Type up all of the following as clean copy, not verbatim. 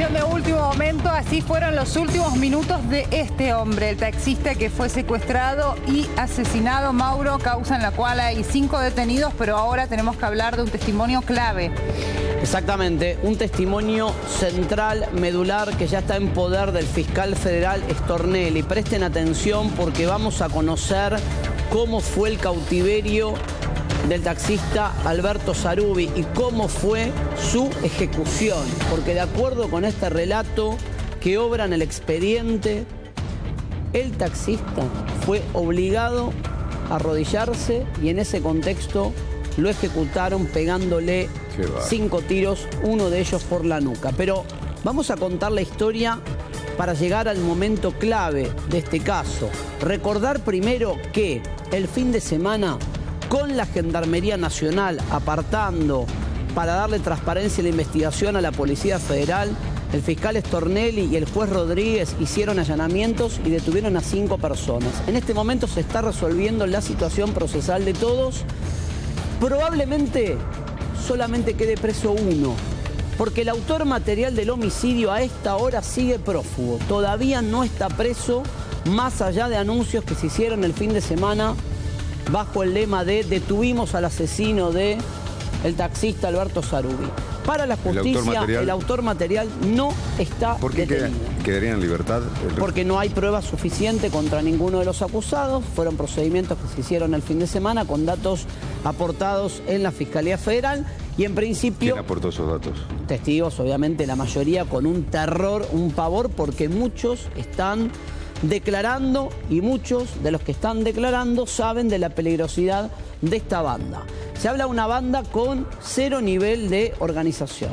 información de último momento, así fueron los últimos minutos de este hombre, el taxista que fue secuestrado y asesinado. Mauro, causa en la cual hay 5 detenidos, pero ahora tenemos que hablar de un testimonio clave. Exactamente, un testimonio central, medular, que ya está en poder del fiscal federal Stornelli. Presten atención porque vamos a conocer cómo fue el cautiverio del taxista Alberto Sarubi y cómo fue su ejecución. Porque de acuerdo con este relato que obra en el expediente, el taxista fue obligado a arrodillarse y en ese contexto lo ejecutaron pegándole 5 tiros, uno de ellos por la nuca. Pero vamos a contar la historia para llegar al momento clave de este caso. Recordar primero que el fin de semana, con la Gendarmería Nacional apartando para darle transparencia a la investigación a la Policía Federal, el fiscal Stornelli y el juez Rodríguez hicieron allanamientos y detuvieron a 5 personas. En este momento se está resolviendo la situación procesal de todos. Probablemente solamente quede preso uno, porque el autor material del homicidio a esta hora sigue prófugo. Todavía no está preso, más allá de anuncios que se hicieron el fin de semana bajo el lema de detuvimos al asesino del taxista Alberto Sarubi. Para la justicia, el autor material no está detenido. ¿Por qué quedaría en libertad? Porque no hay prueba suficiente contra ninguno de los acusados. Fueron procedimientos que se hicieron el fin de semana con datos aportados en la Fiscalía Federal y en principio... ¿Quién aportó esos datos? Testigos, obviamente, la mayoría con un terror, un pavor, porque muchos están declarando y muchos de los que están declarando saben de la peligrosidad de esta banda. Se habla de una banda con 0 nivel de organización.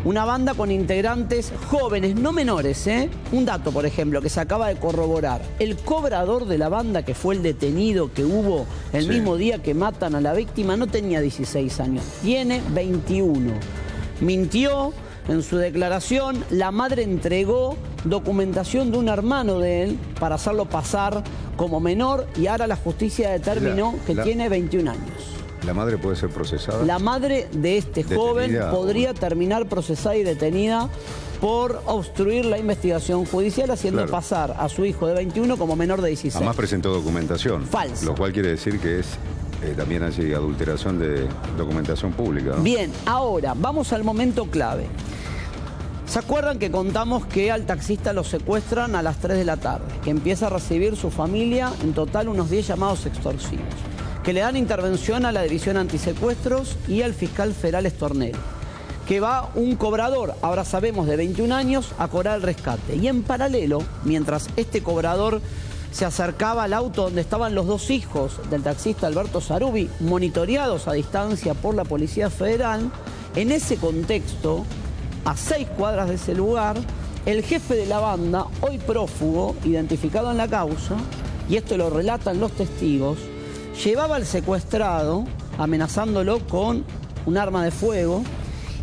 Una banda con integrantes jóvenes, no menores, ¿eh? Un dato, por ejemplo, que se acaba de corroborar. El cobrador de la banda, que fue el detenido que hubo el mismo día que matan a la víctima, no tenía 16 años, tiene 21. Mintió en su declaración, la madre entregó documentación de un hermano de él para hacerlo pasar como menor y ahora la justicia determinó que tiene 21 años. ¿La madre puede ser procesada? La madre de este joven podría terminar procesada y detenida por obstruir la investigación judicial haciendo pasar a su hijo de 21 como menor de 16. Además presentó documentación. Falsa. Lo cual quiere decir que es también hay adulteración de documentación pública, ¿no? Bien, ahora vamos al momento clave. ¿Se acuerdan que contamos que al taxista lo secuestran a las 3 de la tarde? Que empieza a recibir su familia, en total unos 10 llamados extorsivos. Que le dan intervención a la División Antisecuestros y al fiscal federal Stornelli. Que va un cobrador, ahora sabemos de 21 años, a cobrar el rescate. Y en paralelo, mientras este cobrador se acercaba al auto donde estaban los 2 hijos del taxista Alberto Sarubi, monitoreados a distancia por la Policía Federal, en ese contexto, a 6 cuadras de ese lugar, el jefe de la banda, hoy prófugo, identificado en la causa, y esto lo relatan los testigos, llevaba al secuestrado, amenazándolo con un arma de fuego,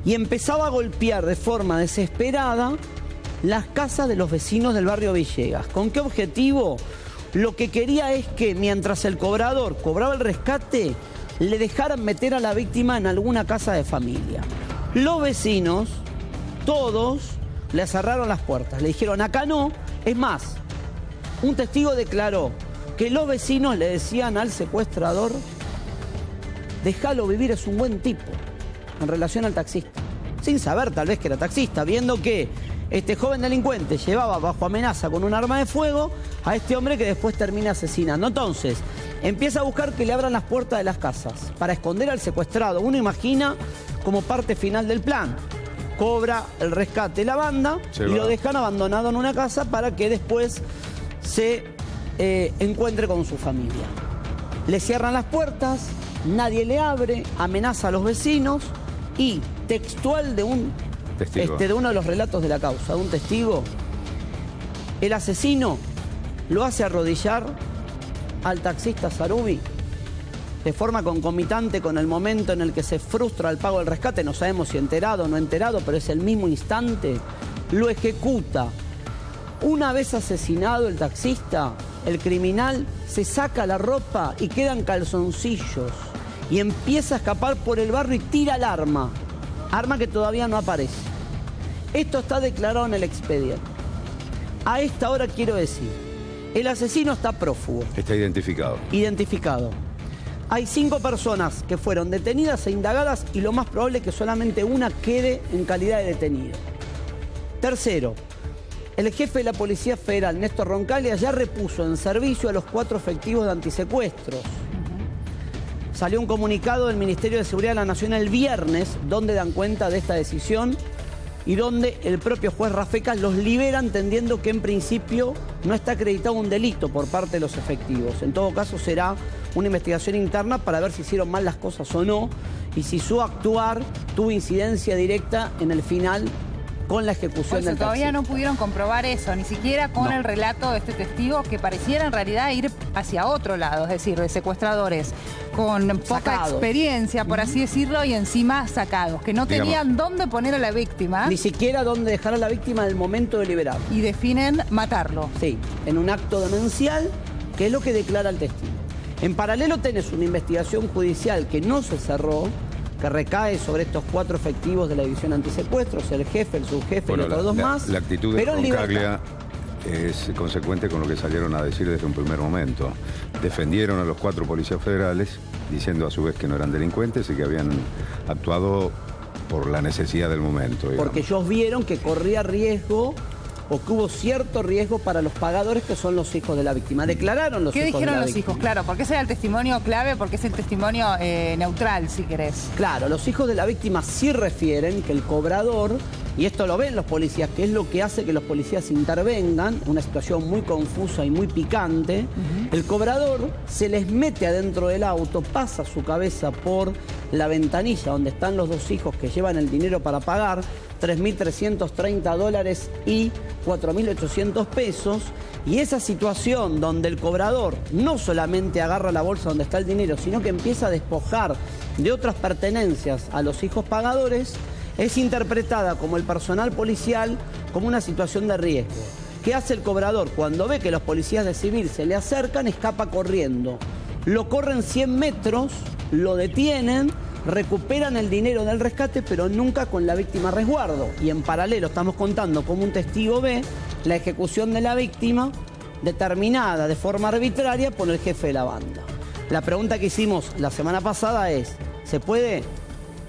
y empezaba a golpear de forma desesperada las casas de los vecinos del barrio Villegas. ¿Con qué objetivo? Lo que quería es que mientras el cobrador cobraba el rescate, le dejaran meter a la víctima en alguna casa de familia. Los vecinos, todos, le cerraron las puertas, le dijeron acá no. Es más, un testigo declaró que los vecinos le decían al secuestrador, déjalo vivir, es un buen tipo, en relación al taxista. Sin saber tal vez que era taxista, viendo que este joven delincuente llevaba bajo amenaza con un arma de fuego a este hombre que después termina asesinando. Entonces, empieza a buscar que le abran las puertas de las casas para esconder al secuestrado. Uno imagina como parte final del plan. Cobra el rescate la banda y lo dejan abandonado en una casa para que después se encuentre con su familia. Le cierran las puertas, nadie le abre, amenaza a los vecinos y textual de uno de los relatos de la causa, de un testigo, el asesino lo hace arrodillar al taxista Sarubi de forma concomitante con el momento en el que se frustra el pago del rescate. No sabemos si enterado o no enterado, pero es el mismo instante. Lo ejecuta. Una vez asesinado el taxista, el criminal se saca la ropa y quedan calzoncillos y empieza a escapar por el barrio y tira el arma. Arma que todavía no aparece. Esto está declarado en el expediente. A esta hora quiero decir, el asesino está prófugo. Está identificado. Identificado. Hay 5 personas que fueron detenidas e indagadas y lo más probable es que solamente una quede en calidad de detenido. Tercero, el jefe de la Policía Federal, Néstor Roncaglia, ya repuso en servicio a los 4 efectivos de antisecuestros. Salió un comunicado del Ministerio de Seguridad de la Nación el viernes donde dan cuenta de esta decisión y donde el propio juez Rafecas los libera entendiendo que en principio no está acreditado un delito por parte de los efectivos. En todo caso será una investigación interna para ver si hicieron mal las cosas o no y si su actuar tuvo incidencia directa en el final con la ejecución del taxi. Todavía no pudieron comprobar eso, ni siquiera con el relato de este testigo que pareciera en realidad ir hacia otro lado, es decir, de secuestradores con poca experiencia, por así decirlo, y encima sacados, que no tenían dónde poner a la víctima. Ni siquiera dónde dejar a la víctima en el momento de liberar. Y definen matarlo. Sí, en un acto demencial, que es lo que declara el testigo. En paralelo tenés una investigación judicial que no se cerró, que recae sobre estos 4 efectivos de la división antisecuestros, el jefe, el subjefe y otros 2 más. La actitud de Roncaglia es consecuente con lo que salieron a decir desde un primer momento. Defendieron a los 4 policías federales, diciendo a su vez que no eran delincuentes y que habían actuado por la necesidad del momento. Porque ellos vieron que corría riesgo o que hubo cierto riesgo para los pagadores que son los hijos de la víctima. Declararon los hijos de la víctima. ¿Qué dijeron los hijos? Claro, porque ese era el testimonio clave, porque es el testimonio neutral, si querés. Claro, los hijos de la víctima sí refieren que el cobrador, y esto lo ven los policías, que es lo que hace que los policías intervengan, una situación muy confusa y muy picante, el cobrador se les mete adentro del auto, pasa su cabeza por la ventanilla donde están los 2 hijos que llevan el dinero para pagar, $3.330 y 4.800 pesos, y esa situación donde el cobrador no solamente agarra la bolsa donde está el dinero, sino que empieza a despojar de otras pertenencias a los hijos pagadores, es interpretada como el personal policial como una situación de riesgo. ¿Qué hace el cobrador? Cuando ve que los policías de civil se le acercan, escapa corriendo. Lo corren 100 metros, lo detienen, recuperan el dinero del rescate, pero nunca con la víctima a resguardo. Y en paralelo estamos contando cómo un testigo ve la ejecución de la víctima determinada de forma arbitraria por el jefe de la banda. La pregunta que hicimos la semana pasada es, ¿se puede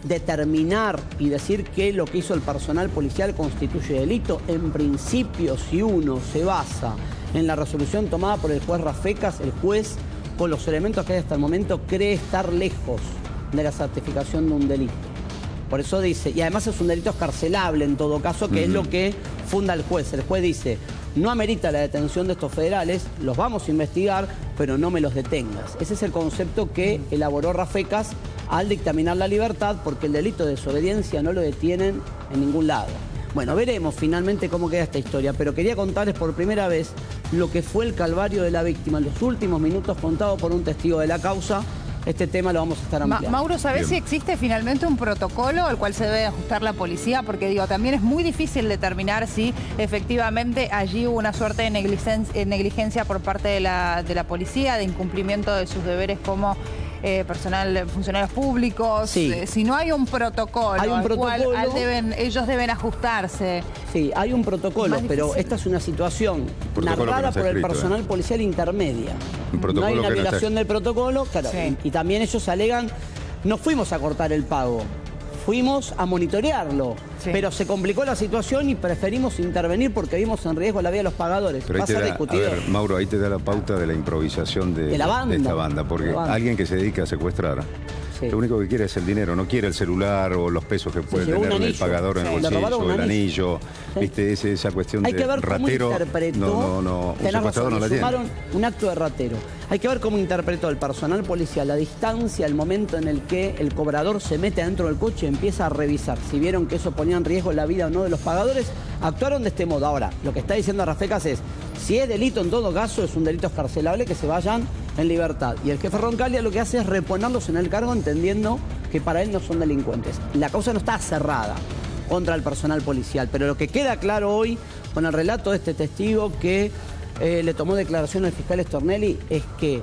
determinar y decir que lo que hizo el personal policial constituye delito? En principio, si uno se basa en la resolución tomada por el juez Rafecas, el juez, con los elementos que hay hasta el momento, cree estar lejos de la certificación de un delito. Por eso dice, y además es un delito escarcelable en todo caso, que es lo que funda el juez. El juez dice, no amerita la detención de estos federales, los vamos a investigar, pero no me los detengas. Ese es el concepto que elaboró Rafecas al dictaminar la libertad, porque el delito de desobediencia no lo detienen en ningún lado. Bueno, veremos finalmente cómo queda esta historia, pero quería contarles por primera vez lo que fue el calvario de la víctima en los últimos minutos contado por un testigo de la causa. Este tema lo vamos a estar ampliando. Mauro, ¿sabés si existe finalmente un protocolo al cual se debe ajustar la policía? Porque digo, también es muy difícil determinar si efectivamente allí hubo una suerte de negligencia por parte de la policía, de incumplimiento de sus deberes como funcionarios públicos. Sí. Si no hay un protocolo, cual ellos deben ajustarse. Sí, hay un protocolo, pero esta es una situación narrada por el personal policial intermedia. No hay una violación del protocolo, claro, y también ellos alegan, no fuimos a cortar el pago, fuimos a monitorearlo, pero se complicó la situación y preferimos intervenir porque vimos en riesgo la vida de los pagadores. Pero a ver, Mauro, ahí te da la pauta de la improvisación de esta banda, porque alguien que se dedica a secuestrar, lo único que quiere es el dinero, no quiere el celular o los pesos que puede tener el pagador en el bolsillo, o el anillo, ¿viste? Esa cuestión de ratero. Un secuestrador no la tiene. Un acto de ratero. Hay que ver cómo interpretó el personal policial la distancia, el momento en el que el cobrador se mete dentro del coche y empieza a revisar. Si vieron que eso ponía en riesgo la vida o no de los pagadores, actuaron de este modo. Ahora, lo que está diciendo Rafecas es, si es delito en todo caso, es un delito escarcelable, que se vayan en libertad. Y el jefe Roncaglia lo que hace es reponerlos en el cargo entendiendo que para él no son delincuentes. La causa no está cerrada contra el personal policial, pero lo que queda claro hoy con el relato de este testigo que le tomó declaración al fiscal Stornelli es que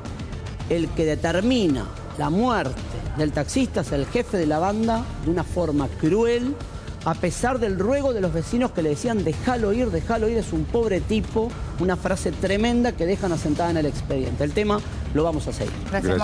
el que determina la muerte del taxista es el jefe de la banda de una forma cruel, a pesar del ruego de los vecinos que le decían déjalo ir, es un pobre tipo, una frase tremenda que dejan asentada en el expediente. El tema lo vamos a seguir. Gracias.